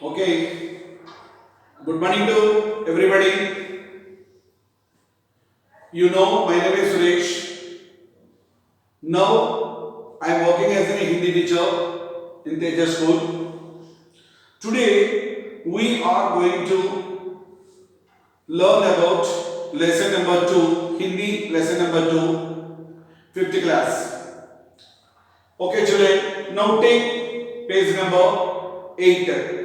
Okay, good morning to everybody. You know, my name is Suresh. Now, I am working as a Hindi teacher in Tejas School. Today, we are going to learn about lesson number 2, Hindi lesson number 2, 5th class. Okay, children, now take page number 8.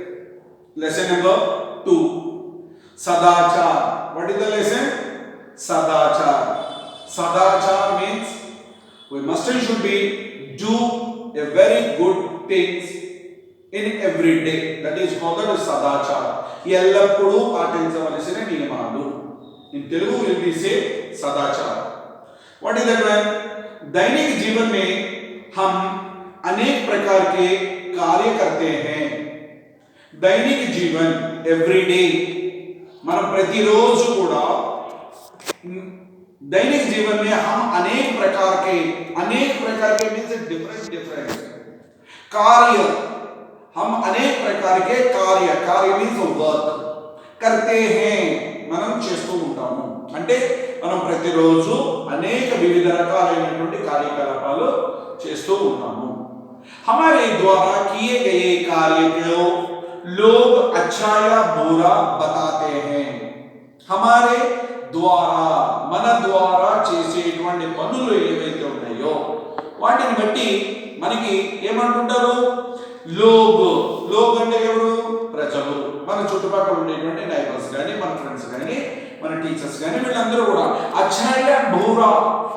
Lesson number 2. Sadachar. What is the lesson? Sadachar. Sadachar means we must and should be do a very good things in every day. That is called sadachar. ఎల్లప్పుడూ పాటించవలసిన నియమాలు. In Telugu will be say sadachar. What is that one? दैनिक जीवन में हम अनेक प्रकार के कार्य करते हैं. दैनिक जीवन एवरीडे मन प्रतिरोज కూడా दैनिक जीवन में हम अनेक प्रकार के मीन्स डिफरेंट कार्य हम अनेक प्रकार के कार्य मीन्स वर्क करते हैं మనం చేస్తూ ఉంటాము అంటే మనం ప్రతిరోజు అనేక వివిధ రకాలైనటువంటి కార్యకలాపాలు చేస్తూ ఉంటాము. हमारे द्वारा किए गए कार्य को लोग अच्छा या बुरा बताते हैं. हमारे द्वारा मन द्वारा చేసేటువంటి పనులు ఏవైతే ఉన్నాయో వాటిని బట్టి మనకి ఏమంటుంటారు? లోగ్ అంటే ఎవరు? ప్రజలు, మన చుట్టుపక్కల ఉండేటువంటి నైబర్స్ కానీ, మన ఫ్రెండ్స్ కానీ, మన టీచర్స్ కానీ, వీళ్ళందరూ కూడా అచ్చా యా బూరా.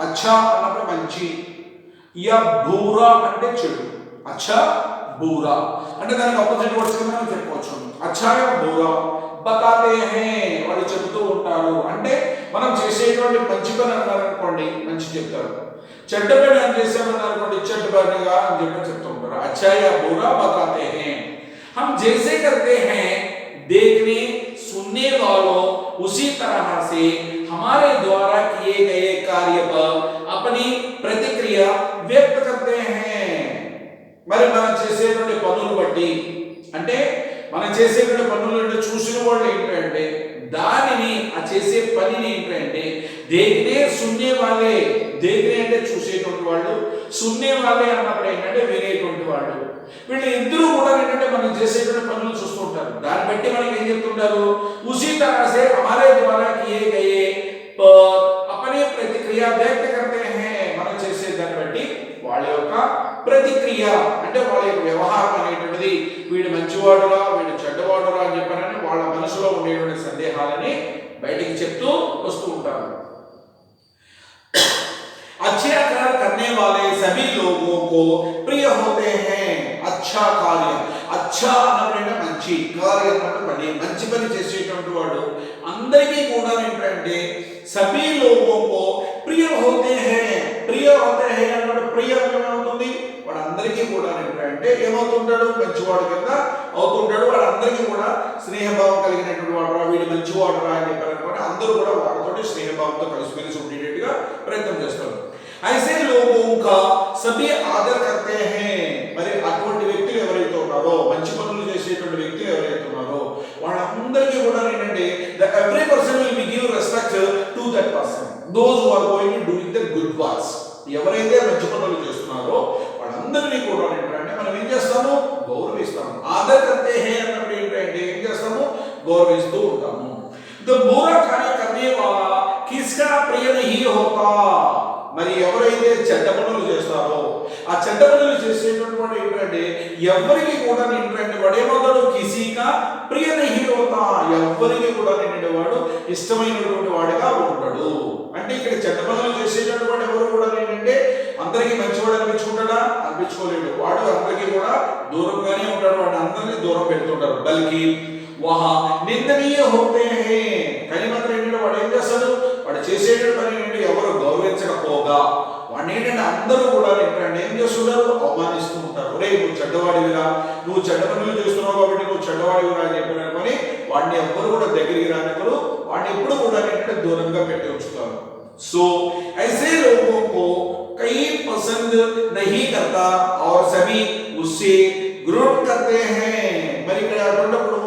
అచ్చా అన్నప్పుడు మంచి, యా బూరా అంటే చెడు. అచ్చా బూరా అంటే దానికి ఆపోజిట్ వర్డ్స్ కింద మనం చెప్పుకోవచ్చు. అచ్చా యా బూరా బతాతే హే, వాళ్ళు చెబుతూ ఉంటారు. అంటే మనం చేసేటువంటి మంచి పని అన్నారనుకోండి మంచి చెప్తారు, చెడ్డ పని అని చేసామన్నారనుకోండి చెడ్డ పనిగా అని చెప్పి చెప్తూ ఉంటారు. అచ్చా యా బూరా బతాతే హే. हम जैसे करते हैं देखने सुनने वालों उसी तरह से हमारे द्वारा किए गए कार्य पर अपनी प्रतिक्रिया व्यक्त करते हैं. మరి మనం చేసేటువంటి పనులు బట్టి అంటే మనం చేసేటువంటి పనులు అంటే చూసిన వాళ్ళు ఏంటంటే దానిని ఆ చేసే పనిని ఏంటంటే देखने सुनने वाले, देखने అంటే చూసేటువంటి వాళ్ళు, సున్నే వాళ్ళే అన్నప్పుడు ఏంటంటే వినేటువంటి వాళ్ళు. వీళ్ళు ఇద్దరు కూడా ఏంటంటే మనం చేసేటువంటి పనులు చూస్తూ ఉంటారు. దాన్ని బట్టి మనకి ఏం చెప్తుంటారు? उसी तरह से हमारे द्वारा किए गए पर अपनी प्रतिक्रिया व्यक्त करते हैं. మనం చేసే దాన్ని బట్టి వాళ్ళ యొక్క ప్రతిక్రియ అంటే వాళ్ళ యొక్క వ్యవహారం అనేటువంటిది వీడు మంచివాడురా వీడు చెడ్డవాడురా అని చెప్పారని వాళ్ళ మనసులో ఉండేటువంటి సందేహాలని బయటికి చెప్తూ వస్తూ ఉంటారు. अच्छे कार्य करने वाले सभी लोगों को प्रिय होते हैं. अच्छा कार्य, अच्छा అన్నప్పుడు మంచి కార్యం అన్నప్పుడు మంచి పని చేసేటువంటి వాడు అందరికీ కూడా ఏంటంటే सभी लोगों को प्रिय होते हैं. प्रिय होते हैं అన్నప్పుడు ప్రియ ఏమవుతుంది? వాడు అందరికీ కూడా ఏంటంటే ఏమవుతుంటాడు? మంచివాడు కింద అవుతుంటాడు. వాడు అందరికీ కూడా స్నేహభావం కలిగినటువంటి వాడు, వీడు మంచివాడు రా అని చెప్పారనుకోండి అందరూ కూడా వాడితోటి స్నేహభావంతో కలిసిమెలిసి ఉండేటట్టుగా ప్రయత్నం చేస్తారు. ऐसे लोगों का सभी आदर करते हैं. మరి అటువంటి వ్యక్తులు ఎవరైతే ఉన్నారో మంచి పనులు చేసేటువంటి వ్యక్తులు ఎవరైతే ఉన్నారో వాళ్ళందరికీ కూడా ఏంటంటే every person will be give respect to that person, those who are going to doing the good works. ఎవరైతే మంచి పనులు చేస్తున్నారో వాళ్ళందరినీ కూడా ఏంటంటే మనం ఏం చేస్తాము? గౌరవిస్తాము. ఆదర్ करते हैं అన్నప్పుడు ఏంటంటే ఏం చేస్తాము? గౌరవిస్తూ ఉంటాము. the बुरा कार्य करने वाला किसका प्रिय नहीं होता. మరి ఎవరైతే చెడ్డ పనులు చేస్తారో ఆ చెడ్డ పనులు చేసేటటువంటి ఏంటంటే ఎవరికి కూడా ఏంటంటే వాడు ఏమవుతాడు? కిసీకా ప్రియ నహీ హోతా. ఎవరికి కూడా ఏంటంటే వాడు ఇష్టమైనటువంటి వాడిగా ఉంటాడు. అంటే ఇక్కడ చెడ్డ పనులు చేసేటటువంటి ఎవరు కూడా ఏంటంటే అందరికీ మంచివాడు అనిపించుకుంటాడా? అనిపించుకోలేడు. వాడు అందరికీ కూడా దూరంగానే ఉంటాడు. వాడు అందరినీ దూరం పెడుతుంటారు. బల్కి వహా నిందనీయ హోతే హే. కానీ మాత్రం ఏంటంటే వాడు ఏం చేస్తాడు? వాడు చేసేటువంటి పని ఏంటంటే ఎవరు గౌరవించకపోగా వాడిని ఏంటంటే అందరూ కూడా ఏంటంటే ఏం చేస్తున్నారు? అవమానిస్తూ ఉంటారు. ఒరే నువ్వు చెడ్డవాడివిరా, నువ్వు చెడ్డ పనులు చేస్తున్నావు కాబట్టి నువ్వు చెడ్డవాడివిరా అని చెప్పినని వాడిని ఎవ్వరు కూడా దగ్గరికి రానివ్వరు. వాడిని ఎప్పుడు కూడా ఏంటంటే దూరంగా పెట్టి ఉంచుతారు. సో ऐसे लोगों को कई पसंद नहीं करता और सभी उससे विरोध करते हैं. మరి ఇక్కడ అటువంటిప్పుడు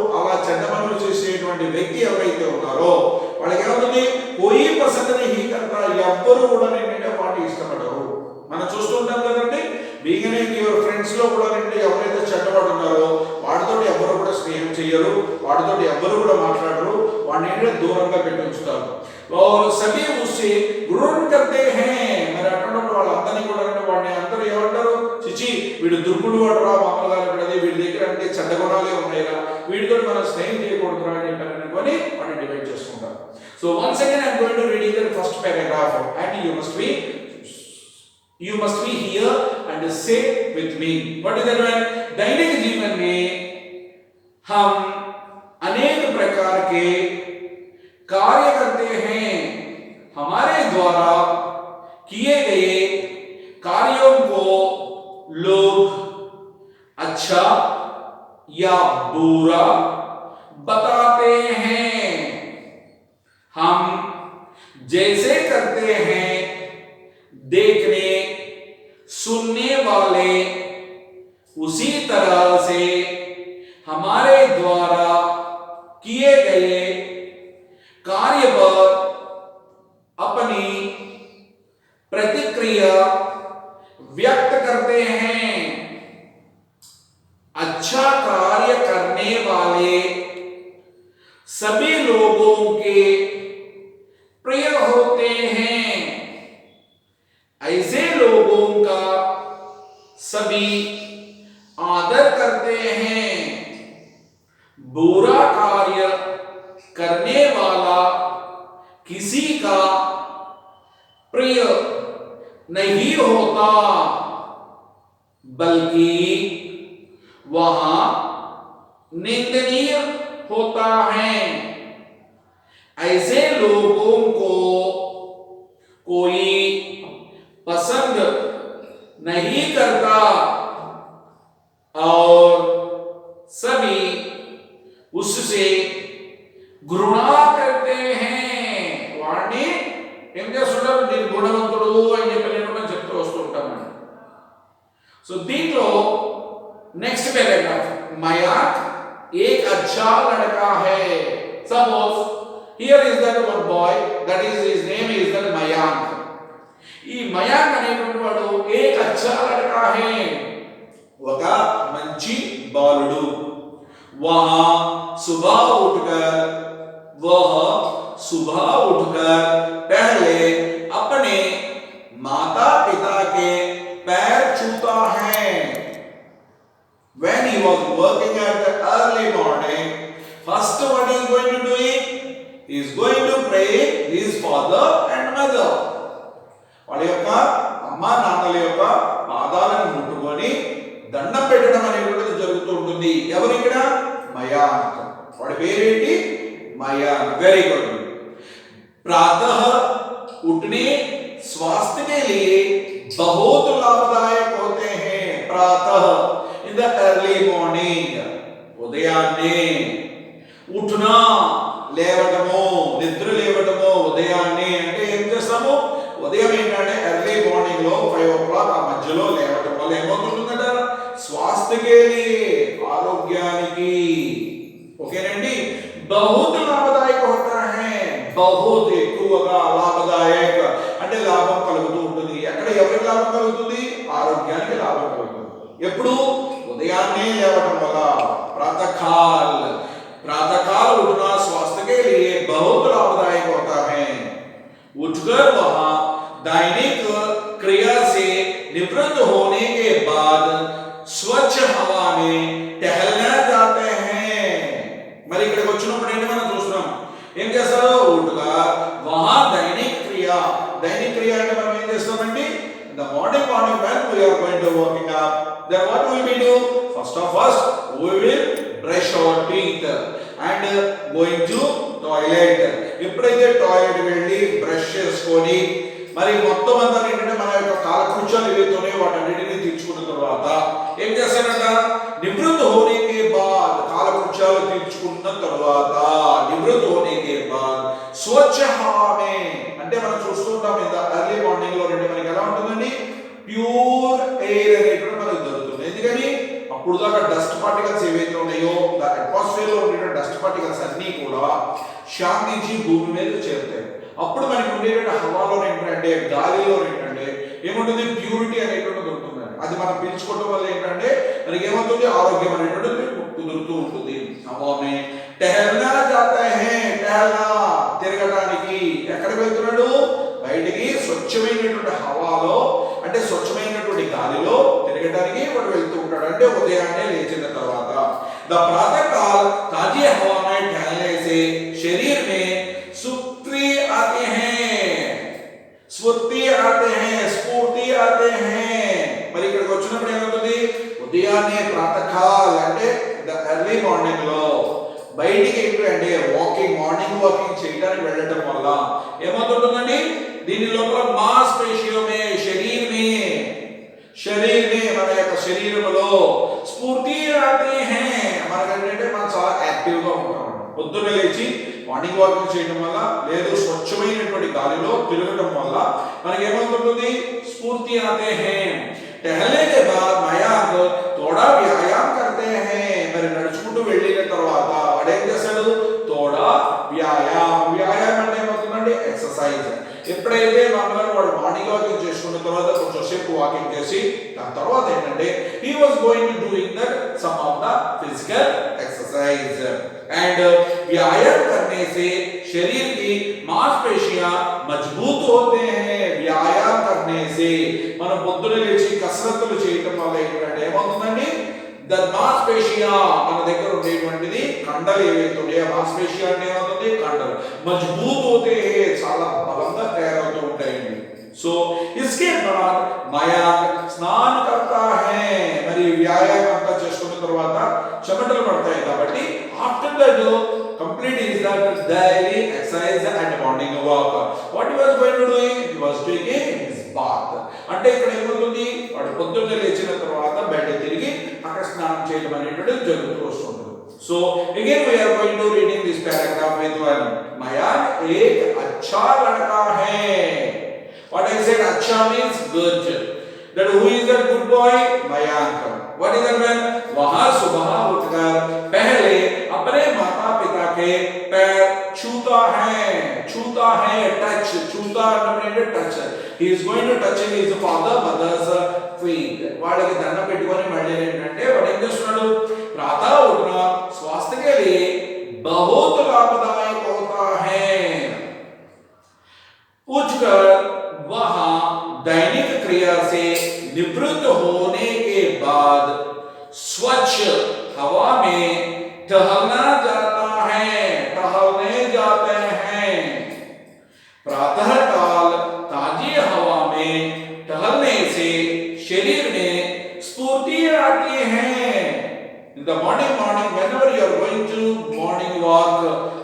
లో కూడా ఎవరైతే చెడ్డవాడు ఉన్నారో వాడితో ఎవరు కూడా స్నేహం చేయరు, వాడితో ఎవరు కూడా మాట్లాడరు, వాడిని దూరంగా పెట్టి ఉంచుతారు. और सभी उससे ग्रहण करते हैं. మరి అన్నప్పుడు వాళ్ళందరినీ కూడా వాడిని అందరూ ఏమంటారు, చిచి వీడు దుర్గుడు వాడు రా, మామూలుగా అది వీడి దగ్గర అంటే చెడ్డ గుణాలే ఉన్నాయిరా, వీడితో మనం స్నేహం చేయకూడదురా అని అనుకొని వాడిని డివైడ్ చేసుకుంటారు. So once again I'm going to reading the first paragraph and you must be here and say with me. What is that one? दैनिक जीवन में हम अनेक प्रकार के कार्य करते हैं. हमारे द्वारा किए गए कार्यों को लोग अच्छा या बुरा बताते हैं. हम जैसे करते हैं देखने सुनने वाले उसी तरह से हमारे द्वारा किए गए कार्य पर अपनी प्रतिक्रिया व्यक्त करते हैं. अच्छा कार्य करने वाले सभी लोगों के प्रिय होते हैं. ऐसे लोगों का सभी आदर करते हैं. बुरा कार्य करने वाला किसी का प्रिय नहीं होता, बल्कि वहां निंदनीय होता है. ऐसे लोगों को कोई पसंद नहीं करता और सभी उससे घृणा करते हैं. వాడిని ఏం చేస్తుంటారు, నేను గుణవంతుడు అని చెప్పలేకుండా చెప్తూ వస్తూ ఉంటామండి. సో దీంట్లో నెక్స్ట్ పారాగ్రాఫ్, మయాంక్ एक अच्छा लड़का है. Suppose here is that one boy, that is his name is that Mayank. ఈ మయాంక్ అనేటువంటి వాడు एक अच्छा लड़का है, ఒక మంచి బాలుడు. वह सुबह उठकर पहले अपने माता पिता के पैर छूता है. When he was working at the early morning, first what he is going to do is, he is going to pray his father and mother. వాళ్ళ యొక్క అమ్మ నాన్నల యొక్క పాదాలను ముట్టుకొని దండం పెట్టడం అనేటువంటిది జరుగుతూ ఉంటుంది. ఎవరు ఇక్కడ? మయాంక్. వాడి పేరేంటి? మయాంక్. Very good. प्रातः उठने स्वास्थ्य के लिए बहुत लाभदायक होते हैं. प्रातः in the early morning, ఉదయాన్నే. ఉఠనా లేవటము, నిద్ర లేవటము ఉదయాన్నే అంటే ఏం చేస్తాము? ఉదయం ఏంటంటే ఎర్లీ మార్నింగ్ లో 5 o'clock ఆ మధ్యలో లేవటం వల్ల ఏమవుతుందంట? స్వాస్థ్యకే ఆరోగ్యానికి. ఓకేనండి. बहुत लाभदायक होता है. बहुत ఎక్కువగా లాభదాయక అంటే లాభం కలుగుతూ ఉంటుంది. ఎక్కడ ఎవరికి లాభం కలుగుతుంది? ఆరోగ్యానికి లాభం కలుగుతుంది. ఎప్పుడు? ఉదయాన్నే లేవటం వల్ల. प्रातःकाल उठना स्वास्थ्य के लिए बहुत लाभदायक होता है. उठकर वहां दैनिक क्रिया से निवृत्त होने के बाद स्वच्छ हवा में टहलने जाते हैं. మరి ఇక్కడికి వచ్చినప్పుడు ఏంటి మనం చూస్తున్నాం, ఏం చేస్తారు? ఉठగా वहां दैनिक क्रिया అంటే మనం ఏం చేస్తామండి? In the morning when we are going to working up, then what will we do? First we will brush our teeth and going to toilet. ఎప్పుడైతే టాయిలెట్ వెళ్ళి బ్రష్ చేసుకొని మరి మొత్తం అంతా ఏంటంటే మన యొక్క కాలకృత్యాలు ఏవైతే వాటన్నిటిని తీర్చుకున్న తర్వాత ఏం చేస్తారంట? నివృత్తి होने के बाद, కాలకృత్యాలు తీర్చుకున్న తర్వాత నివృత్తి होने के बाद స్వచ్ఛ हवा में అంటే మనం చూస్తుంటాం ఇంత ఎర్లీ మార్నింగ్ లో మనకి ఎలా ఉంటుందండి? ప్యూర్ ఎయిర్ అనేటువంటి మనకు దొరుకుతుంది. ఎందుకని? అప్పుడు దాకా డస్ట్ పార్టికల్స్ ఏవైతే ఉన్నాయో అట్మాస్ఫియర్ లో ఉండే డస్ట్ పార్టికల్స్ అన్ని కూడా శాంతించి భూమి మీద చేరుతాయి. అప్పుడు మనకి ఉండేటువంటి హవాలో ఏంటంటే, గాలిలో ఏంటంటే ఏముంటుంది? ప్యూరిటీ అనేటువంటిది ఉంటుంది. అది మనం పీల్చుకోవడం వల్ల ఏంటంటే మనకి ఏమవుతుంది, ఆరోగ్యం అనేటువంటిది కుదురుతూ ఉంటుంది. హవామే టహల్నా జాతా హై, టహల్నా తిరగడానికి. ఎక్కడికి వెళ్తున్నాడు? బయటికి స్వచ్ఛమైనటువంటి హవాలో, అంటే స్వచ్ఛమైనటువంటి గాలిలో తిరగడానికి వాడు వెళ్తూ ఉంటాడు. అంటే ఉదయాన్నే లేచిన తర్వాత ద ప్రాతःकाल ताजी हवा में टहलने से शरीर में स्फूर्ति आते हैं. మరి ఇక్కడికి వచ్చినప్పుడు ఏమవుతుంది? ఉదయాన్నే ప్రాతःకాల్ అంటే ద ఎర్లీ మార్నింగ్ లో బయటికి ఏంటంటే వాకింగ్, మార్నింగ్ వాకింగ్ చేయడానికి వెళ్ళటం వల్ల ఏమవుతుంటుందండి? దీని లోపల మాస్ పేశియోమే, శరీరమే మన యొక్క శరీరంలో స్ఫూర్తి ఆతే హై. మనకంటే మనం చాలా యాక్టివ్ గా ఉంటాం. పొద్దున్న లేచి మార్నింగ్ వాకింగ్ చేయడం వల్ల, లేదు స్వచ్ఛమైనటువంటి గాలిలో తిరగడం వల్ల మనకి ఏమవుతుంది? స్ఫూర్తి ఆతే హై. टहलने के बाद मयांक थोड़ा व्यायाम करते हैं. మరి నడుచుకుంటూ వెళ్ళిన తర్వాత వాడు ఏం చేస్తాడు? తోడా వ్యాయామం అంటే ఏమవుతుందండి? ఎక్సర్సైజ్. ఎప్పుడైతే వాడు మార్నింగ్ వాకింగ్ చేసుకున్న తర్వాత కొంచెం సేపు వాకింగ్ చేసి దాని తర్వాత ఏంటంటే he was going to doing that some of the physical exercise. and व्यायाम करने से शरीर की मांसपेशियां मजबूत होते हैं. व्यायाम करने से మనం పొద్దున లేచి కసరత్తులు చేయడం వల్ల ఏంటంటే ఏమవుతుందండి? ద మాంసపేశియా మన దగ్గర ఉండేటువంటిది కండలు ఏవైతే ఉన్నాయో, మాంసపేశియా అంటే ఏమవుతుంది? కండలు మజబూత్ होते हैं, చాలా బలంగా తయారవుతూ ఉంటాయండి. సో इसके बाद मयांक స్నానం करता है. మరి వ్యాయామం అంతా చేసుకున్న తర్వాత చెమటలు పడతాయి కాబట్టి after that complete is that daily exercise and morning walk. What he was going to do? He was taking his bath. అంటే ఇక్కడ ఏమవుతుంది? వాడు పొద్దున్న లేచిన తర్వాత బయట తిరిగి అక్కడ స్నానం చేయడం అనేటువంటిది జరుగుతూ వస్తుంది. So again we are going to reading this paragraph with one. Mayank एक अच्छा लड़का है. What I said, अच्छा means good. That who is that good boy? Mayank. What is that man? वहाँ सुबह उठकर पहले अपने माता पिता के पैर छूता है, टच, छूता मतलब touch. He is going to touch his father, mother's feet. వాళ్ళకి దండం పెట్టుకొని మళ్ళీ ఏంటంటే వాడు ఏం చేస్తున్నాడు? प्रातः उठना स्वास्थ्य के लिए बहुत लाभदायक होता है. उठकर वहां दैनिक क्रिया से निवृत्त होने के बाद स्वच्छ हवा में टहलने जाते हैं. प्रातःकाल ताजी हवा में टहलने से शरीर में स्फूर्ति आती है. In the morning, whenever you are going to morning walk,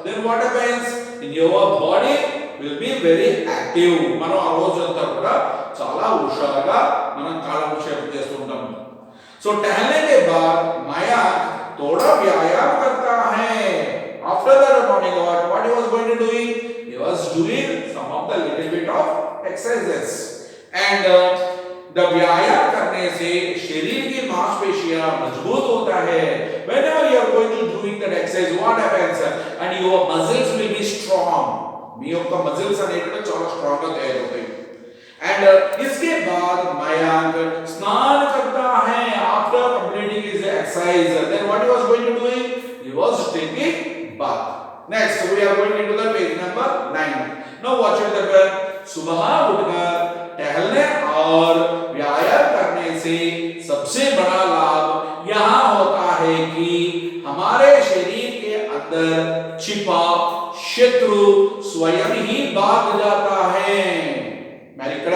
then what happens? In your body will be very active. మనం ఆ రోజంతా కూడా చాలా హుషారుగా మనం కాలక్షేపం చేస్తూ ఉంటాం. So टहलने के बाद मयांक थोड़ा व्यायाम करता है. After that morning walk, what he was going to doing? He was doing some of the little bit of exercises. And the व्यायाम करने से शरीर की मांसपेशियां मजबूत होता है. Whenever you are going to doing that exercise, what happens? And your muscles will be strong. మీ యొక్క మజిల్స్ అనేటివి చాలా స్ట్రాంగ్ గా తయారవుతాయి. And इसके बाद मयांक स्नान करता है. After completing his exercise, then what he was going to do? He was taking bath. Next we are going into the page number 9. Now watch it that सुबह उठकर टहलने और व्यायाम करने से सबसे बड़ा लाभ यहाँ होता है कि हमारे शरीर के अंदर छिपा शत्रु स्वयं ही भाग जाता है. మరి ఇక్కడ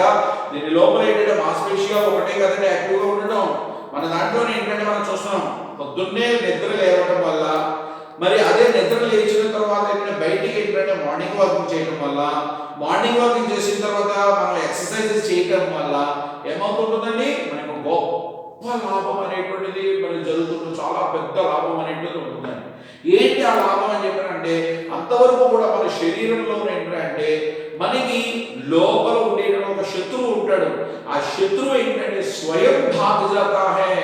దీని లోపల ఏంటంటే మాంసపేశిగా ఒకటే కదండి యాక్టివ్గా ఉండడం. మన దాంట్లోనే ఏంటంటే మనం చూస్తున్నాం పొద్దున్నే నిద్ర లేవడం వల్ల, మరి అదే నిద్ర లేచిన తర్వాత ఏంటంటే బయటికి ఏంటంటే మార్నింగ్ వాకింగ్ చేయడం వల్ల, మార్నింగ్ వాకింగ్ చేసిన తర్వాత మనం ఎక్సర్సైజెస్ చేయడం వల్ల ఏమవుతుంటుందండి? మనకు గొప్ప లాభం అనేటువంటిది మనకి జరుగుతుంది. చాలా పెద్ద లాభం అనేటువంటిది ఉంటుందండి. ఏంటి ఆ లాభం అని చెప్పారంటే అంతవరకు కూడా మన శరీరంలో ఏంటంటే మనకి లోపల ఉండే ఒక శత్రువు ఉంటాడు. ఆ శత్రువు ఏంటంటే స్వయం భాగ్ జాతా హై.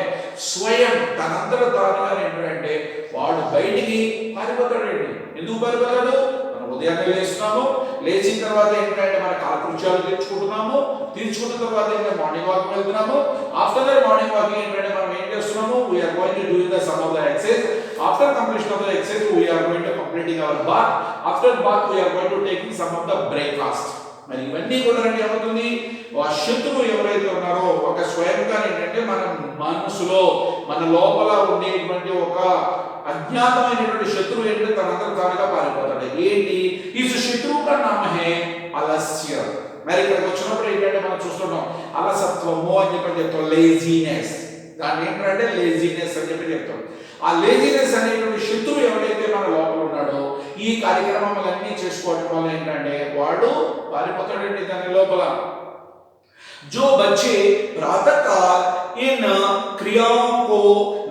స్వయం తనంతట తానుగా ఏంటంటే వాడు బయటికి పారిపోతాడండి. ఎందుకు పారిపోతాడు? మన ఉదయాన్నే లేస్తున్నాము, లేచిన తర్వాత ఏంటంటే మన కాలకృత్యాలు తీర్చుకున్న తర్వాత ఏంటంటే మార్నింగ్ వాక్ వెళ్తున్నాము. ఆఫ్టర్ దట్ మార్నింగ్ వాకింగ్ ఏంటంటే మనం ఏం చేస్తున్నాము, we are going to do the some of the exercise. After completion of the exercise we are going to completing our bath. After bath we are going to taking some of the breakfast. మరి ఇవన్నీ కూడా ఏమవుతుంది, ఆ శత్రువు ఎవరైతే ఉన్నారో ఒక స్వయంగా ఏంటంటే మన మనసులో మన లోపల ఉండేటువంటి ఒక అజ్ఞాతమైనటువంటి శత్రువు ఏంటంటే తనంతట తానుగా పారిపోతాడు. ఏంటి, ఈ శత్రువు का नाम है ఆలస్య. మరి ఇక్కడికి వచ్చినప్పుడు ఏంటంటే మనం చూస్తున్నాం అలసత్వము అని చెప్పి చెప్తాం, లేజీనెస్. దాన్ని ఏంటంటే లేజీనెస్ అని చెప్పి చెప్తాం. ఆ లేజీనెస్ అనేటువంటి శత్రువు ఎవరైతే మన లోపల ఉన్నాడో ఈ కార్యక్రమాలన్నీ చేసుకోవడం వల్ల ఏంటంటే వాడు పారిపోతాడండి దాని లోపల. जो बच्चे प्रातःकाल इन क्रियाओं को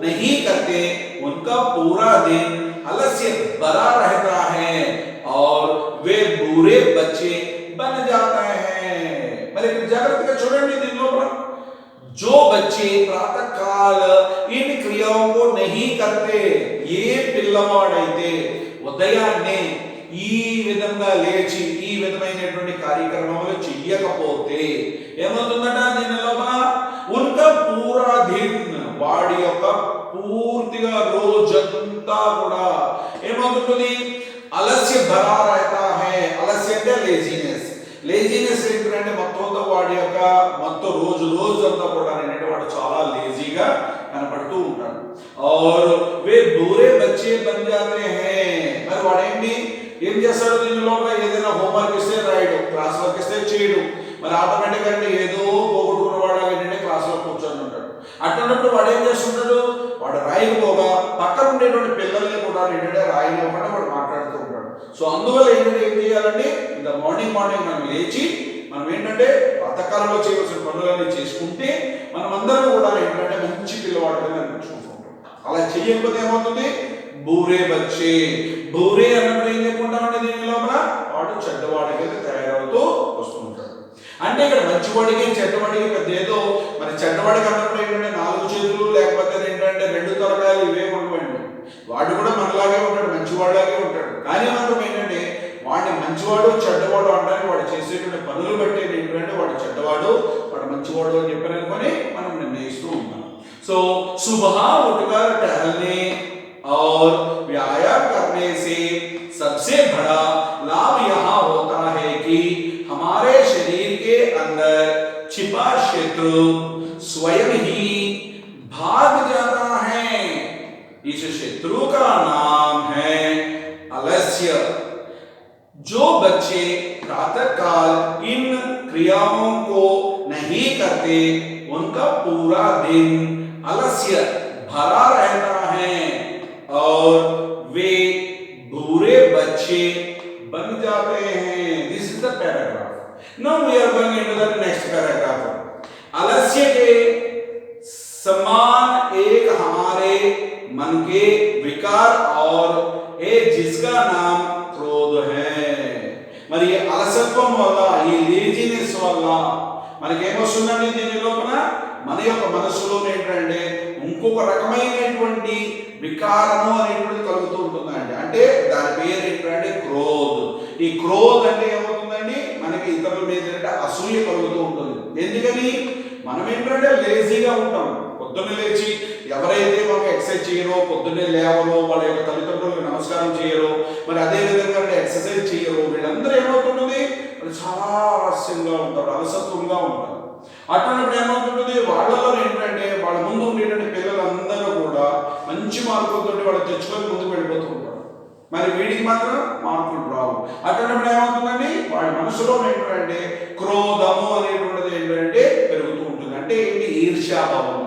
नहीं करते उनका पूरा दिन आलस्य भरा रहता है और वे बुरे बच्चे बन जाते हैं. మరి జాగ్రత్తగా చూడండి దీనిలో जो बच्चे प्रातःकाल इन क्रियाओं को नहीं करते, ఏ పిల్లవాడైతే ఉదయాన్నే ఈ విధంగా లేచి ఈ విధమైనటువంటి కార్యక్రమాలు చెయ్యకపోతే ఏమవుతుందట దీని లోపల, ఉన్కా పూరా దిన్, వాడి యొక్క పూర్తిగా రోజంతా కూడా ఏమవుతుంది, ఆలస్య భరా రహతా హై. ఆలస్య అంటే లేజీనెస్. లేజీనెస్ ఏంటంటే మొత్తం వాడి యొక్క మొత్తం రోజంతా కూడా ఏంటంటే వాడు చాలా లేజీగా కనపడుతూ ఉంటాడు. और वे बुरे बच्चे बन जाते हैं. మరి వాడేంటి ఏం చేస్తాడు దీనిలో, ఏదైనా హోంవర్క్ ఇస్తే రాయడు, క్లాస్ వర్క్ ఇస్తే చేయడు. మరి ఆటోమేటిక్ గా ఏదో పోగొట్టుకున్న వాడు ఏంటంటే క్లాస్ లో కూర్చొని ఉంటాడు. అటువంటిప్పుడు వాడు ఏం చేస్తుంటాడు, వాడు రాయకపోగా పక్కన ఉండేటువంటి పిల్లల్ని కూడా ఏంటంటే రాయనివ్వకుండా వాడు మాట్లాడుతూ ఉంటాడు. సో అందువల్ల ఏంటంటే ఏం చేయాలంటే ఇంత మార్నింగ్ మనం లేచి మనం ఏంటంటే పథకాలలో చేయవలసిన పనులన్నీ చేసుకుంటే మనం అందరం కూడా ఏంటంటే మంచి పిల్లవాడిగా అనిపించుకుంటాం. అలా చేయకపోతే ఏమవుతుంది, బూరే బచ్చే. బూరే అన్నప్పుడు ఏం చెప్పుకుంటామంటే దీని లోపల వాడు చెడ్డవాడిగా తయారవుతూ వస్తూ ఉంటాడు. అంటే ఇక్కడ మంచివాడికి చెడ్డవాడికి పెద్ద ఏదో, మరి చెడ్డవాడికి అన్నప్పుడు ఏంటంటే 4 చేతులు లేకపోతే ఏంటంటే 2 తలకాయలు ఇవే ఉండవండి. వాడు కూడా మనలాగే ఉంటాడు, మంచివాడిలాగే ఉంటాడు. కానీ మాత్రం ఏంటంటే వాడిని మంచివాడు చెడ్డవాడు అంటానికి వాడు చేసేటువంటి పనులు బట్టి ఏంటంటే వాడు చెడ్డవాడు వాడు మంచివాడు అని చెప్పారనుకొని మనం నిర్ణయిస్తూ ఉంటాం. సో सुबह उठकर टहलने और व्यायाम करने से सबसे बड़ा लाभ यहाँ होता है कि हमारे शरीर के अंदर छिपा शत्रु स्वयं ही भाग जाता है. इस शत्रु का नाम है आलस्य. जो बच्चे प्रातःकाल इन क्रियाओं को नहीं करते उनका पूरा दिन आलस्य भरा रहता है और वे बुरे बच्चे बन जाते हैं. This is the paragraph. Now we are going into the next paragraph. आलस्य के समान एक हमारे मन के विकार और एक जिसका नाम क्रोध है. మరి అలసత్వం వల్ల ఈ లేజినెస్ వల్ల మనకి ఏమొస్తుందండి దీని లోపల, మన యొక్క మనసులో ఏంటంటే ఇంకొక రకమైనటువంటి వికారము అనేటువంటిది కలుగుతూ ఉంటుందండి. అంటే దాని పేరు ఏంటంటే క్రోధ్. ఈ క్రోధ్ అంటే ఏమవుతుందండి, మనకి ఇతరుల మీద ఏంటంటే అసూయ కలుగుతూ ఉంటుంది. ఎందుకని, మనం ఏంటంటే లేజీగా ఉంటాం. పొద్దున్నే లేచి ఎవరైతే ఒక ఎక్సర్సైజ్ చేయరో, పొద్దున్నే లేవరో, వాళ్ళ యొక్క తల్లిదండ్రులకు నమస్కారం చేయరో, మరి అదే విధంగా ఎక్సర్సైజ్ చేయరో, వీళ్ళందరూ ఏమవుతుంటుంది, చాలా ఆలస్యంగా ఉంటారు, అలసత్వంగా ఉంటారు. అటువంటిప్పుడు ఏమవుతుంటుంది, వాళ్ళలో ఏంటంటే వాళ్ళ ముందు ఉండేటువంటి పిల్లలందరూ కూడా మంచి మార్కులతో వాళ్ళు తెచ్చుకొని ముందుకు వెళ్ళిపోతూ ఉంటారు. మరి వీడికి మాత్రం మార్కులు రావు. అటువంటిప్పుడు ఏమవుతుందండి, వాళ్ళ మనసులో ఏంటంటే క్రోధము అనేటువంటిది ఏంటంటే పెరుగుతూ ఉంటుంది. అంటే ఏంటి, ఈర్ష్యాభావము.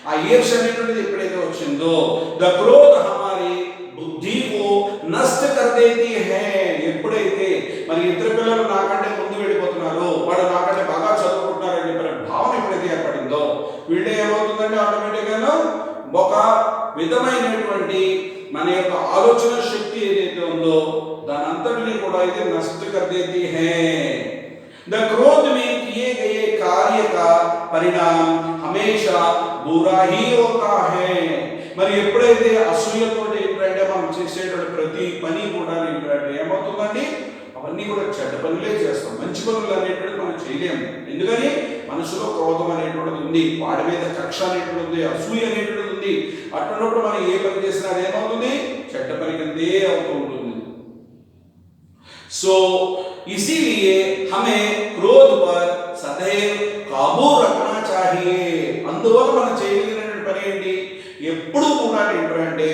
ఆ ఈర్ష్య అనేటువంటిది ఎప్పుడైతే వచ్చిందో, ద క్రోధ్ హమారీ బుద్ధి కో నష్ట కర్ దేతి హై. ఎప్పుడైతే మరి ఇద్దరు పిల్లలు నాకంటే ముందు వెళ్ళిపోతున్నారు, వాడు నాకంటే బాగా చదువుకుంటున్నారని చెప్పిన భావన ఎప్పుడైతే ఏర్పడిందో, వీళ్ళే ఏమవుతుందంటే ఆటోమేటిక్గా ఒక విధమైనటువంటి మన యొక్క ఆలోచన శక్తి ఏదైతే ఉందో దాని అంతటిని కూడా అయితే నష్ట కర్ దేతి హై. द क्रोध में किए गए कार्य का परिणाम हमेशा बुरा ही होता है. మరి ఎప్పుడైతే అసూయతో ఏంటంటే మనం చేసేటువంటి ప్రతి పని కూడా ఏంటంటే ఏమవుతుందండి, అవన్నీ కూడా చెడ్డ పనులే చేస్తాం, మంచి పనులు అనేటువంటిది మనం చేయలేము. ఎందుకని మనసులో క్రోధం అనేటువంటిది ఉంది, వాడి మీద కక్ష అనేటువంటిది ఉంది, అసూయ అనేటువంటిది ఉంది. అటువంటిప్పుడు మనం ఏ పని చేసినా అదేమవుతుంది, చెడ్డ పని కిందే అవుతూ ఉంటుంది. सो इसीलिए हमें क्रोध पर सदैव काबू रखना चाहिए. అందువల్ల మనం చేయగలిగిన పని ఏంటి, ఎప్పుడు కూడా ఏంటంటే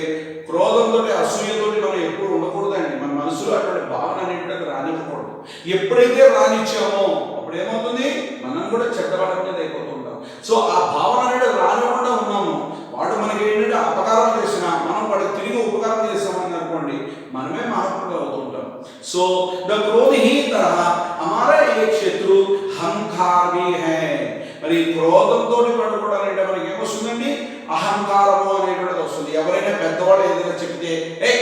క్రోధంతో అసూయతో మనం ఎప్పుడు ఉండకూడదండి. మన మనసులో అటువంటి భావన అనేటువంటిది రానివ్వకూడదు. ఎప్పుడైతే రానిచ్చామో అప్పుడు ఏమవుతుంది, మనం కూడా చెడ్డవాళ్ళ మీద అయిపోతుంటాం. సో ఆ భావన అనేది రానివ్వకుండా ఉన్నాము, వాడు మనకి ఏంటంటే అపకారం చేసినా మనం వాడికి తిరిగి ఉపకారం చేసామని అనుకోండి, మనమే మహాత్ములు అవుతుంటాం. सो द क्रोध ही तरह हमारा एक शत्रु अहंकार भी है. మరి క్రోధంతో పడుకోవడానికి మనకి ఏమొస్తుందండి, అహంకారము అనేటువంటిది వస్తుంది. ఎవరైనా పెద్దవాళ్ళు ఏదైనా చెప్తే ఏ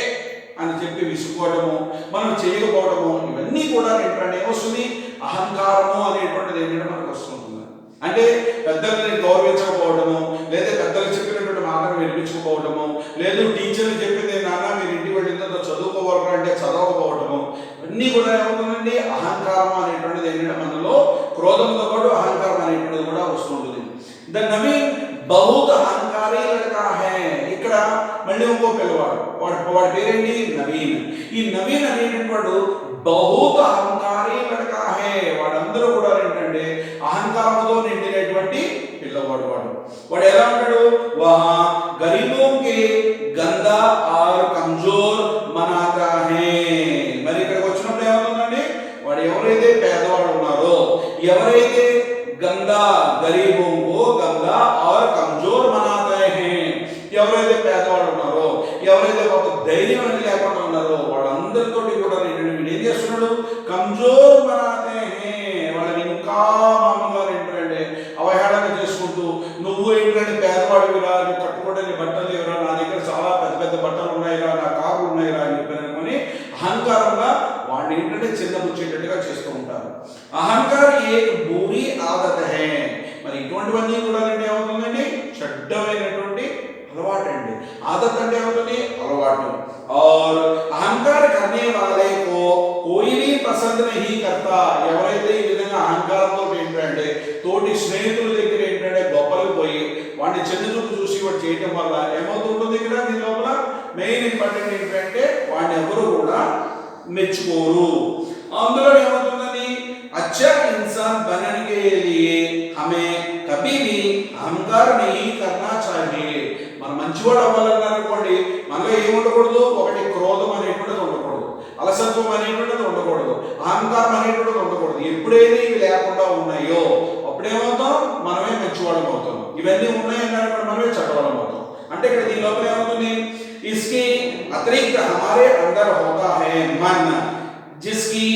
అని చెప్పి విసుకోవడము, మనం చేయకపోవడము, ఇవన్నీ కూడా ఏంటంటే ఏమొస్తుంది, అహంకారము అనేటువంటిది ఏంటంటే మనకు వస్తుంది. అంటే పెద్దల్ని గౌరవించకపోవడము, లేదా పెద్దలు చెప్పినటువంటి మాటలు వినిపించకపోవడము, లేదు టీచర్లు చెప్పింది నాన్న మీరు ఇంటికి వెళ్ళిన తర్వాత చదువుకోవాలరా అంటే చదవకపోవడము, అన్నీ కూడా ఏమవుతుందండి, అహంకారం అనేటువంటిది ఏంటంటే మనలో క్రోధంతో పాటు అహంకారం అనేటువంటిది కూడా వస్తుంటుంది. ద నవీన్ బహుత్ అహంకారీ లడకా హై. ఇక్కడ మళ్ళీ ఇంకో పిల్లవాడు, వాడి పేరేంటి, నవీన్. ఈ నవీన్ అనేటువంటి వాడు బహుత్ అహంకారీ లడకా హై. వాడందరూ కూడా ఏంటంటే అహంకారంతో నిండినటువంటి పిల్లవాడు. వాడు ఎలా ఉంటాడు, వహా గరీబోं के गंदा और कमजोर बनाता है. మరి ఇక్కడికి వచ్చినప్పుడు ఏమవుతుందండి, వాడు ఎవరైతే పేదవాడు ఉన్నారో, ఎవరైతే గందా గరీబోं को गंदा और कमजोर बनाता है, ఎవరైతే పేదవాడు ఉన్నారో, ఎవరైతే ఒక ధైర్యం అనేది లేకుండా ఉన్నారో, వాళ్ళందరితో కూడా వీడు ఏం చేస్తున్నాడు, కమ్జోర్ బనాతే హే. వాళ్ళని ఇంకా మామూలుగా ఏంటంటే అవహేళన చేసుకుంటూ, నువ్వు ఏంటంటే పేదవాడివిరా, నువ్వు కట్టుకోవడానికి బట్టలు లేవురా, నా దగ్గర చాలా పెద్ద పెద్ద బట్టలు ఉన్నాయిరా, నా కార్లు ఉన్నాయిరా అని చెప్పి అహంకారంగా వాడిని ఏంటంటే చిన్నబుచ్చేటట్టుగా చేస్తూ ఉంటారు. అహంకార ఏక్ బూరి ఆదత హై. మరి ఇటువంటివన్నీ కూడా ఏమవుతుందండి, చెడ్డమైనటువంటి అలవాటు అండి. ఆదత్ అంటే ఏమవుతుంది, అలవాటు. और अहंकार करने वाले को कोई भी पसंद नहीं करता. ఎవరైతే ఈ విధంగా అహంకారంతో ఏంటంటే తోటి స్నేహితుల దగ్గర ఏంటంటే గొప్పలు పోయి వాడిని చిన్న చూపు చూసి వాడు చేయటం వల్ల ఏమవుతుంటుంది, ఇక్కడ దీని లోపల మెయిన్ ఇంపార్టెంట్ ఏంటంటే వాడిని ఎవరు కూడా మెచ్చుకోరు. అందులో ఏమవుతుందని, अच्छा इंसान बनने के लिए हमें कभी भी अहंकार नहीं करना चाहिए. మనం మంచివాడు అవ్వాలన్నారనుకోండి, మనలో ఏముండకూడదు, ఒకటి క్రోధం అనేటువంటిది ఉండకూడదు, అలసత్వం అనేటువంటిది ఉండకూడదు, అహంకారం అనేటువంటిది ఉండకూడదు. ఎప్పుడైతే ఇవి లేకుండా ఉన్నాయో అప్పుడేమవుతాం, మనమే మంచివాళ్ళం అవుతాం. ఇవన్నీ ఉన్నాయన్నారంటే మనమే చెడ్డవాళ్ళం అవుతాం. అంటే ఇక్కడ దీని లోపల ఏమవుతుంది, इसके अतिरिक्त हमारे अंदर होता है मन, जिसकी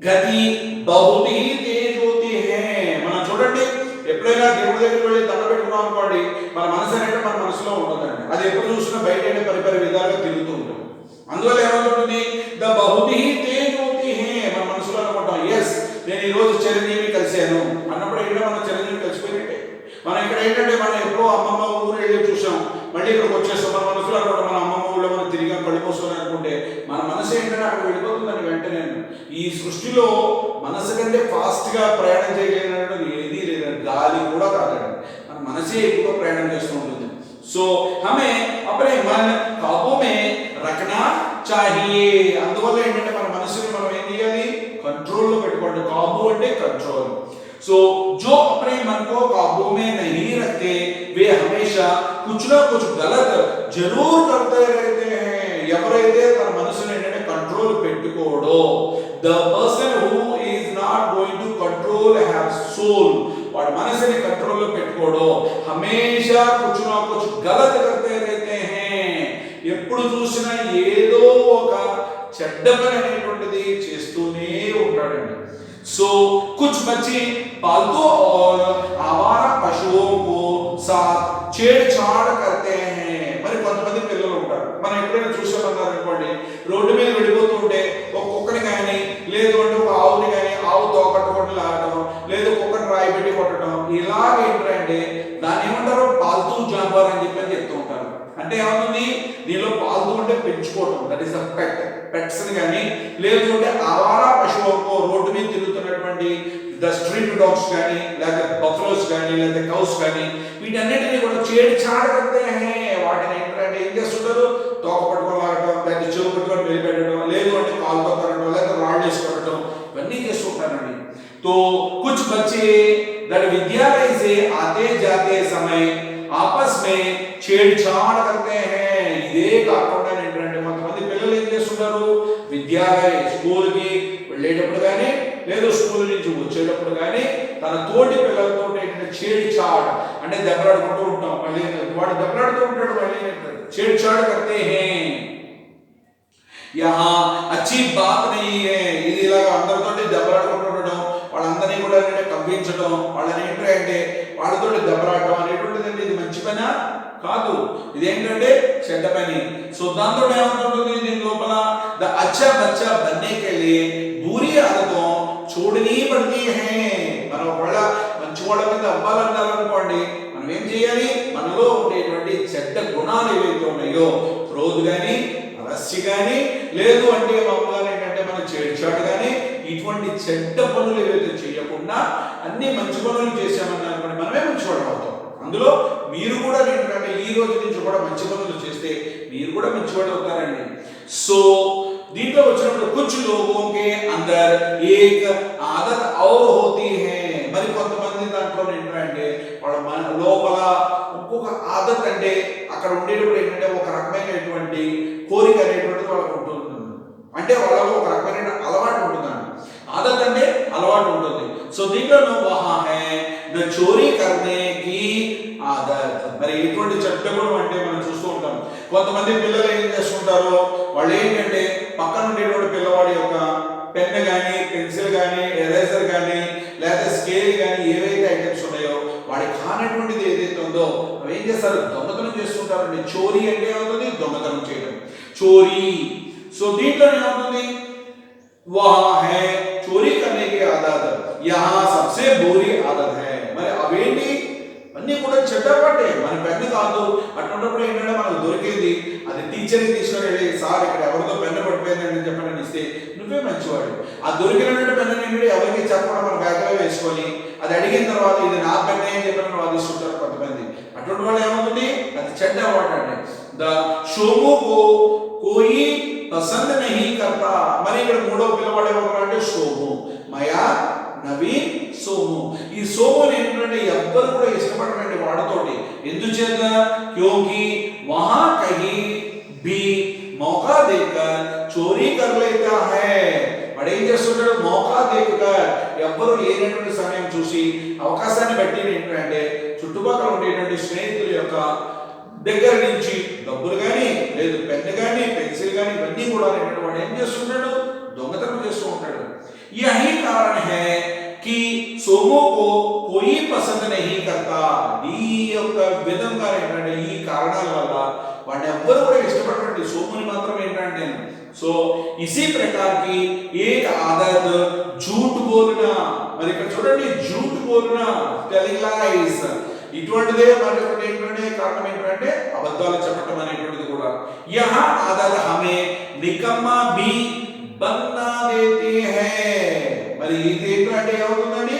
गति बहुत ही तेज होती है. మనం చూడండి, ఎప్పుడైనా దేవుడి దగ్గరికి వెళ్ళి దండ పెట్టుకున్నాం అనుకోండి, మన మనసు అనేది మన మనసులో ఉంటుందండి. అది ఎప్పుడు చూసినా బయట పరిపరి విధాలుగా తిరుగుతూ ఉంటుంది. అందువల్ల ఏమవుతుంది, ద బహుత్ హీ తేజ్ హోతీ హై. మన మనసులో అనుకుంటాం, ఎస్ నేను ఈ రోజు చిరంజీవి కలిశాను అన్నప్పుడు ఏంటంటే మన చిరంజీవి కలిసిపోయినట్టే. మనం ఇక్కడ ఏంటంటే మనం ఎప్పుడో అమ్మమ్మ ఊరు వెళ్ళి చూసాం, మళ్ళీ ఇక్కడికి వచ్చేస్తాం. మన మనసులో అనుకుంటాం మన అమ్మమ్మ ఊళ్ళో మనం తిరిగా కడిపోసుకొని అనుకుంటే మన మనసు ఏంటంటే అక్కడ వెళ్ళిపోతుందని వెంటనే. ఈ సృష్టిలో మనసు కంటే ఫాస్ట్ గా ప్రయాణం చేయగలిగినటువంటి ఏదీ లేదండి, గాలి కూడా కాదండి, మన మనసే ఎక్కువ ప్రయాణం చేస్తూ ఉంటుంది. సో హమే అప్నే मन काबू में रखना चाहिए. అందువల్ల ఏంటంటే మన మనసుని మనం ఏం చేయాలి, కంట్రోల్లో పెట్టుకోండి. काबू అంటే కంట్రోల్. सो जो अपने मन को काबू में नहीं रखते वे हमेशा कुछ ना कुछ गलत जरूर करते रहते हैं. ఎవరైతే తన మనసుని ఏంటంటే control పెట్టుకోడో, the person who is not going to control her soul, వాడి మనసుని కంట్రోల్లో పెట్టుకోడో హమేషా कुछ ना कुछ गलत करते रहते हैं. ఎప్పుడు చూసినా ఏదో ఒక చెడ్డ పని అనేటువంటిది చేస్తూనే ఉంటాడండి. सो कुछ बच्चे पालतू और आवारा पशुओं को साथ छेड़छाड़ करते हैं. మరి కొంతమంది పిల్లలు ఉంటారు, మనం ఎప్పుడైనా చూసామన్నారు అనుకోండి, రోడ్డు మీద వెళ్ళిపోతుంటే ఒక కుక్కని కానీ లేదు అంటే ఒక ఆవుని కానీ ఆవు తోకట్టుకొని లాగడం, లేదు కుక్కని రాయి పెట్టి కొట్టడం, ఇలాగ ఏంటంటే దాన్ని ఏమంటారు, పాల్తూ జాంబార్ అని చెప్పి చెప్తూ ఉంటారు. అంటే ఏమవుతుంది, దీనిలో పాల్తూ అంటే పెంచుకోవడం, that is a pet. Pets కానీ లేదంటే ఆవారా పశువులతో రోడ్డు మీద తిరుగుతున్నటువంటి ద స్ట్రీట్ డాగ్స్ కానీ లేదా బఫలోస్ కానీ లేదా కౌస్ కానీ వీటన్నిటిని కూడా చేడిచాడ కడితే వాటిని ఏంటంటే ఏం చేస్తుంటారు, తోక పట్టుకోలాగటం లేదా చెవు పట్టుకొని వెళ్ళిపెట్టడం లేదు అంటే కాలుతో కొనడం లేదా రాళ్ళు వేసుకోవడం ఇవన్నీ చేస్తుంటారండి. तो कुछ बच्चे दर विद्यालय से आते जाते समय आपस में छेड़छाड़ करते हैं. ఇదే కాకుండా ఏంటంటే కొంతమంది పిల్లలు ఏం చేస్తుంటారు, విద్యాలయ స్కూల్ కి వెళ్ళేటప్పుడు కానీ లేదా స్కూల్ నుంచి వచ్చేటప్పుడు కానీ తన తోటి పిల్లలతో छेड़छाड़ అంటే దెబ్బలాడుకుంటూ ఉంటాం, మళ్ళీ వాడు దెబ్బలాడుతూ ఉంటాడు, మళ్ళీ छेड़छाड़ करते हैं. यहाँ अच्छी बात नहीं है. ఇది ఇలాగా అందరితోటి దెబ్బలాడుకుంటూ ఉండడం, వాళ్ళందరినీ కూడా కవ్వించడం, వాళ్ళని ఏంటంటే వాళ్ళతో దెబ్బలాడటం అనేటువంటిది ఇది మంచి పని కాదు, ఇదేంటంటే చెడ్డ పని. సో దాంతో ఏమవుతుంటుంది దీని లోపల ద అచ్చా బచ్చా బన్నే కే లియే బురీ ఆదతోं छोड़नी पड़ती है. మనం ఒకవేళ మంచి వాళ్ళ కింద అవ్వాలన్నారనుకోండి, మనం ఏం చేయాలి, మనలో ఉండేటువంటి చెడ్డ గుణాలు ఏవైతే ఉన్నాయో క్రోధ్ కానీ అలస్య కానీ లేదు అంటే మామూలుగా ఏంటంటే మనం చేడ్చాడు కానీ ఇటువంటి చెడ్డ పనులు ఏవైతే చేయకుండా అన్ని మంచి పనులు చేసామన్నారనుకోండి మనమే మంచివాడు అవుతాం. అందులో మీరు కూడా ఏంటంటే ఈ రోజు నుంచి కూడా మంచి పనులు చేస్తే మీరు కూడా మంచివాడు అవుతారండి. సో దీంట్లో వచ్చినప్పుడు కుछ लोगों के अंदर एक आदत और होती है. మరి కొంతమంది దాంట్లో ఏంటంటే వాళ్ళ లోపల ఇంకొక ఆదత్ అంటే అక్కడ ఉండేటప్పుడు ఏంటంటే ఒక రకమైనటువంటి కోరిక అనేటువంటిది వాళ్ళకు ఉంటుంది, అంటే వాళ్ళలో ఒక రకమైన అలవాటు ఉంటుందండి. ఆదత్ అంటే అలవాటు ఉంటుంది. సో దీంట్లో వహా హై ద చోరీ కర్నే కి ఆదత్. మరి ఎటువంటి చెడ్డ గుణం అంటే మనం చూస్తూ ఉంటాం, కొంతమంది పిల్లలు ఏం చేస్తుంటారో వాళ్ళు ఏంటంటే పక్కన ఉండేటువంటి పిల్లవాడి యొక్క పెన్ కానీ పెన్సిల్ కానీ ఎరేజర్ కానీ లేదా స్కేల్ కానీ ఏవైతే ఐటమ్స్ ఉన్నాయో వాడి కానటువంటిది ఏదైతే ఉందో అవి ఏం చేస్తారు, దొంగతనం చేస్తుంటారండి. చోరీ అంటే ఏమవుతుంది, దొంగతనం చేయడం, చోరీ. సో దీంట్లో ఏమవుతుంది, వహా హై చోరీ కర్నే కి ఆదత్ యహా సబ్సే బురీ ఆదత్ హై. మరి అవేంటి అన్నీ కూడా చెడ్డపాటే, మన పెన్ను కాదు. అటువంటిప్పుడు ఏంటంటే మనకు దొరికేది అది టీచర్కి తీసుకొని వెళ్ళి సార్ ఇక్కడ ఎవరితో పెన్ను పడిపోయిందని చెప్పని ఇస్తే నువ్వే మంచివాడు. ఆ దొరికినటువంటి పెన్ను ఏంటంటే ఎవరికి చెప్పకుండా మన బ్యాగ్లో వేసుకొని అది అడిగిన తర్వాత ఇది నా పెన్నే అని చెప్పని వాదిస్తుంటారు కొంతమంది. అటువంటి వాళ్ళు ఏమవుతుంది, అది చెడ్డ అలవాటు అండి. ద షోము కో కోయి పసంద్ నహీ కర్తా. మరి ఇక్కడ మూడో పిల్లవాడు ఎవరు అంటే షోము, మయా నవీన్ సోము. ఈ సోముని ఏంటంటే ఎవ్వరు కూడా ఇష్టపడరండి వాడితోటి. ఎందుచేత క్యోంకి వహా కహీ భీ మౌకా దేకర్ చోరీ కర్ లేతా హై. వాడు ఏం చేస్తుంటాడు, మౌకా దేకర్ ఎవ్వరు లేనటువంటి సమయం చూసి అవకాశాన్ని బట్టి ఏంటంటే చుట్టుపక్కల ఉండేటువంటి స్నేహితుల యొక్క దగ్గర నుంచి డబ్బులు కానీ లేదు పెన్ను కానీ పెన్సిల్ కానీ ఇవన్నీ కూడా వాడు ఏం చేస్తుంటాడు, దొంగతనం చేస్తూ ఉంటాడు. यही कारण है कि सोमो को कोई पसंद नहीं करता. ఈ యొక్క విధంగా ఏంటంటే ఈ కారణాల వల్ల వాడిని ఎవ్వరు కూడా ఇష్టపడరండి, సోముని మాత్రం ఏంటంటే. సో ఇसी प्रकार की एक आदत झूठ बोलना. మరి ఇక్కడ చూడండి, झूठ बोलना, telling lies, ఇటువంటిదే మరి ఏంటంటే కారణం ఏంటంటే అబద్ధాలు చెప్పడం అనేటువంటిది కూడా. यह आदत हमें निकम्मा भी बना देती है. మరి ఇది ఏంటంటే ఏమవుతుందండి,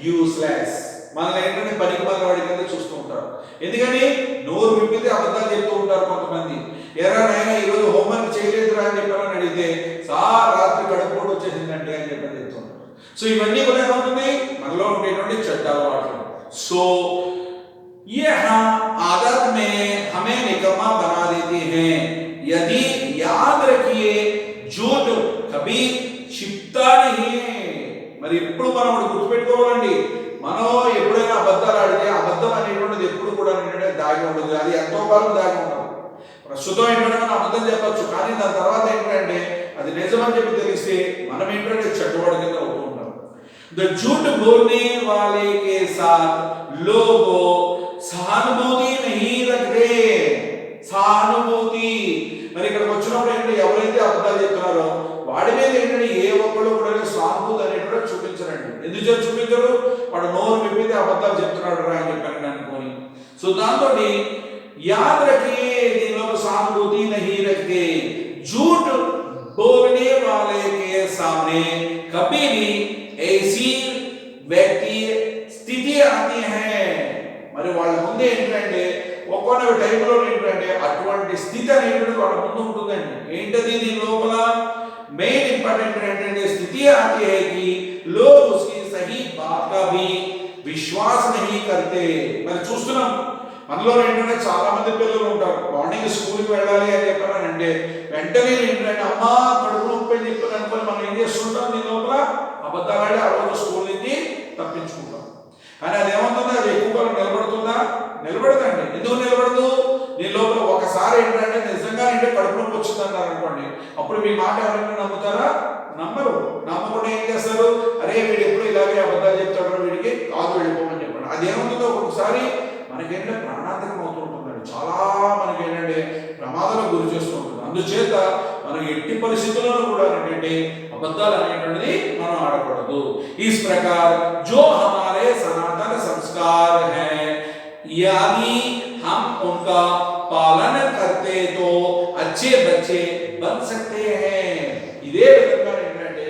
యూస్లెస్, మనల్ని ఏంటంటే పనికి మాలిన వాడి కింద చూస్తూ ఉంటారు. ఎందుకని నోరు విప్పితే అబద్ధాలు చెప్తూ ఉంటారు కొంతమంది. ఎరా నాయన ఈరోజు హోంవర్క్ చేయలేదురా అని చెప్పారని అడిగితే సార్ రాత్రి కడుపుకోటి వచ్చేసిందండి అని చెప్పని చెప్తుంటారు. సో ఇవన్నీ కూడా ఏమవుతుంది, మనలో ఉండేటువంటి చెడ్డ అలవాట్లు. సో यह आदत में हमें निकम्मा बना देती है. यदि याद रखिए झूठ कभी छिपता नहीं है. మరి ఎప్పుడు మనం గుర్తుపెట్టుకోవాలండి, మనం ఎప్పుడైనా అబద్ధాలు ఆడితే అబద్ధం అనేటువంటిది ఎప్పుడు కూడా ఏంటంటే దాగి ఉండదు, అది ఎంతో కాలం దాగి ఉండదు. ప్రస్తుతం ఏంటంటే మనం అబద్ధం చెప్పచ్చు, కానీ దాని తర్వాత ఏంటంటే అది నిజమని చెప్పి తెలిస్తే మనం ఏంటంటే చెడ్డవాడి కింద అవుతూ ఉంటాం. द झूठ बोलने वाले के साथ लोग सहानुभूति नहीं रखते. सहानुभूति మరి ఇక్కడికి వచ్చినప్పుడు ఏంటంటే ఎవరైతే అబద్ధాలు చెప్తున్నారో వాడి మీద ఏంటంటే ఏ ఒక్కళ్ళు కూడా సానుభూతి అనేటువంటి చూపించరండి. ఎందుకు చూపించరు, వాడు నోరు విప్పితే అబద్ధాలు చెప్తున్నాడు రా అని చెప్పాను అనుకోని. సో దాంతో याद रखिए, దీనిలో సానుభూతి नहीं रखते. झूठ बोल सामने कभी भी ऐसी व्यक्ति స్థితి आती है మరి వాళ్ళ ముందే ఏంటంటే ఒక్కొక్క టైంలో ఏంటంటే అటువంటి స్థితి అనేది వాళ్ళ ముందు ఉంటుందండి ఏంటది దీని లోపల मेन इंपॉर्टेंट ఏంటంటే స్థితి आती है कि लोग उसकी सही बात का भी विश्वास नहीं करते మరి చూస్తున్నాం మనలో ఏంటంటే చాలా మంది పిల్లలు ఉంటారు మార్నింగ్ స్కూల్కి వెళ్ళాలి అని చెప్పారంటే వెంటనే ఏంటంటే అమ్మా కడుపు నొప్పి అని చెప్పారు అనుకోని మనం ఏం చేస్తుంటాం దీని లోపల అబద్ధాలాడి ఆ రోజు స్కూల్ నుంచి తప్పించుకుంటాం కానీ అది ఏమవుతుందో అది ఎక్కువ కాలం నిలబడుతుందా నిలబడదండి ఎందుకు నిలబడదు నీ లోపల ఒకసారి ఏంటంటే నిజంగా ఏంటంటే కడుపు నొప్పి వచ్చిందన్నారు అనుకోండి అప్పుడు మీ మాట ఎవరైనా నమ్ముతారా నమ్మరు నమ్మకుండా ఏం చేస్తారు అరే వీడు ఎప్పుడు ఇలాగే అబద్ధాలు చెప్తాడు వీడికి కాదు వెళ్ళిపోమని చెప్పండి అది ఏమవుతుందో ఒక్కొక్కసారి మనకేంటంటే ప్రాణాంతకం అవుతుంటుందండి చాలా మనకేంటంటే ప్రమాదాలకు గురి చేస్తూ ఉంటుంది అందుచేత మనం ఎట్టి పరిస్థితుల్లో కూడా ఏంటంటే అబద్ధాలు అనేటువంటిది మనం ఆడకూడదు इस प्रकार जो हमारे सनातन संस्कार हैं यदि हम उनका पालन करते तो अच्छे बच्चे बन सकते हैं ఇదే విధంగా ఏంటంటే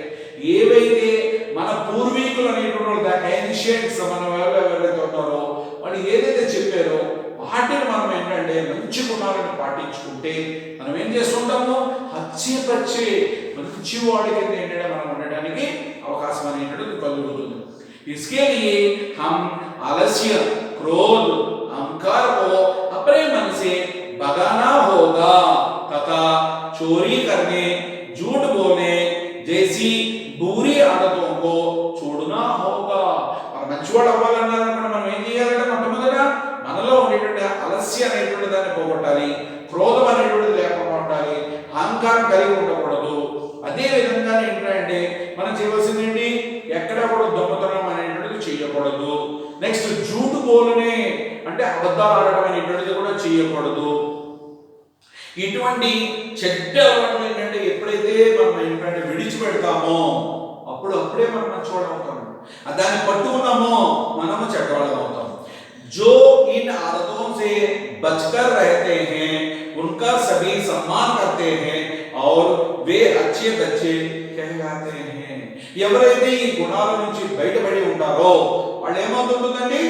ఏవైతే మన పూర్వీకులు అనేటువంటి ద ఏన్షియంట్స్ మన వాళ్ళు ఎవరైతే ఉన్నారో వాళ్ళు ఏదైతే చెప్పారో వాటిని మనం ఏంటంటే మంచి గుణాలను పాటించుకుంటే మనం ఏం చేస్తుంటాము అచ్చే పచ్చే మంచి వాడి కింద ఏంటంటే మనం ఉండడానికి అవకాశం అనేటువంటిది కలుగుతుంది इसके लिए हम आलस्य क्रोध अहंकार को अपने मन से भगाना होगा तथा चोरी करने झूठ बोलने जैसी बुरी आदतों को छोड़ना होगा और మంచివాడు అవ్వాలన్నారనుకుంటే మనం ఏం చేయాలంటే మొట్టమొదట మనలో ఉండేటువంటి ఆలస్య అనేటువంటి దాన్ని పోగొట్టాలి క్రోధం అనేటువంటిది లేకుండా ఉండాలి అహంకారం కలిగి ఉండకూడదు అదే విధంగా ఏంటంటే మనం చేయవలసింది ఏంటి ఎక్కడ కూడా దొంగతనం అనేటువంటిది చేయకూడదు నెక్స్ట్ జూటు బోలునే అంటే అబద్ధాలు ఆడటం అనేటువంటిది కూడా చేయకూడదు ఇటువంటి చెడ్డ అలవాట్లు ఏంటంటే ఎప్పుడైతే మనం ఏంటంటే విడిచిపెడతామో అప్పుడే మనం మంచివాళ్ళం అవుతాం దాన్ని పట్టుకున్నామో మనము చెడ్డవాళ్ళం అవుతాం जो इन आदतों से बचकर रहते हैं उनका सभी सम्मान करते हैं और वे अच्छे बच्चे कहलाते हैं ఎవరైతే ఈ గుణాల నుంచి బయటపడి ఉంటారో వాళ్ళు ఏమవుతుందండి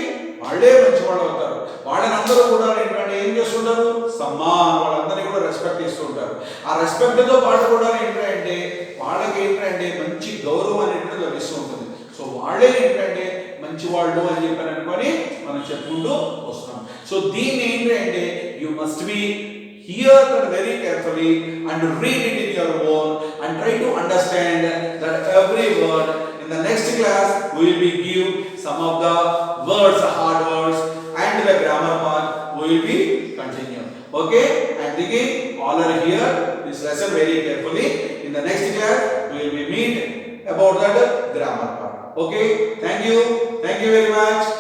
వాళ్ళే మంచి వాళ్ళు అవుతారు వాళ్ళందరూ కూడా ఏంటంటే ఏం చేస్తుంటారు సమ్మాన్ వాళ్ళందరినీ కూడా రెస్పెక్ట్ ఇస్తుంటారు ఆ రెస్పెక్ట్ తో పాటు కూడా ఏంటంటే వాళ్ళకి ఏంటంటే మంచి గౌరవం అనేది లభిస్తూ ఉంటుంది సో వాళ్ళే ఏంటంటే మంచి వాళ్ళు అని చెప్పని అనుకొని మనం చెప్పుకుంటూ వస్తాం సో దీన్ని ఏంటంటే you must be hear that very carefully and read it in your own and try to understand that every word. In the next class we will be give some of the words, hard words and the grammar part we will be continue. Okay, and thinking all are here this lesson very carefully. In the next class we will be meet about that grammar part. Okay, thank you very much.